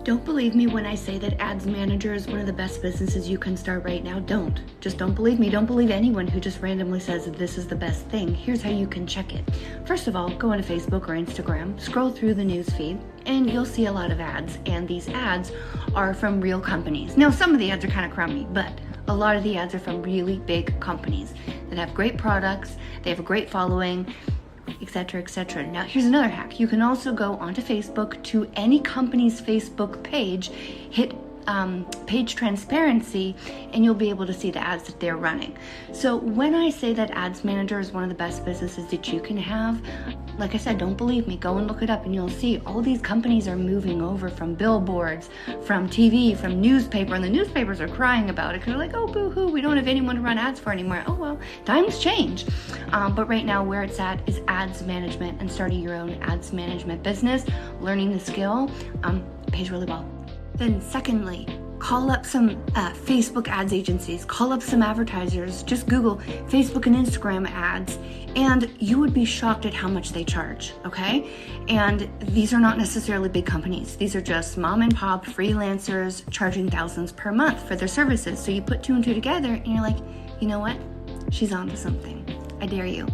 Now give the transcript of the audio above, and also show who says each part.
Speaker 1: Don't believe me when I say that Ads Manager is one of the best businesses you can start right now. Just don't believe me. Don't believe anyone who just randomly says that this is the best thing. Here's how you can check it. First of all, go onto Facebook or Instagram, scroll through the news feed, and you'll see a lot of ads. And these ads are from real companies. Now, some of the ads are kind of crummy, but a lot of the ads are from really big companies that have great products, they have a great following, etc., etc. Now, here's another hack. You can also go onto Facebook to any company's Facebook page, hit page transparency, and you'll be able to see the ads that they're running. So when I say that Ads Manager is one of the best businesses that you can have, like I said, don't believe me, go and look it up and you'll see all these companies are moving over from billboards, from TV, from newspaper, and the newspapers are crying about it because they're like, oh, boo-hoo, we don't have anyone to run ads for anymore. Oh, well, times change. But right now where it's at is ads management and starting your own ads management business, learning the skill, pays really well. Then secondly, call up some Facebook ads agencies, call up some advertisers, just Google Facebook and Instagram ads, and you would be shocked at how much they charge, okay? And these are not necessarily big companies. These are just mom and pop freelancers charging thousands per month for their services. So you put two and two together and you're like, you know what? She's onto something. I dare you.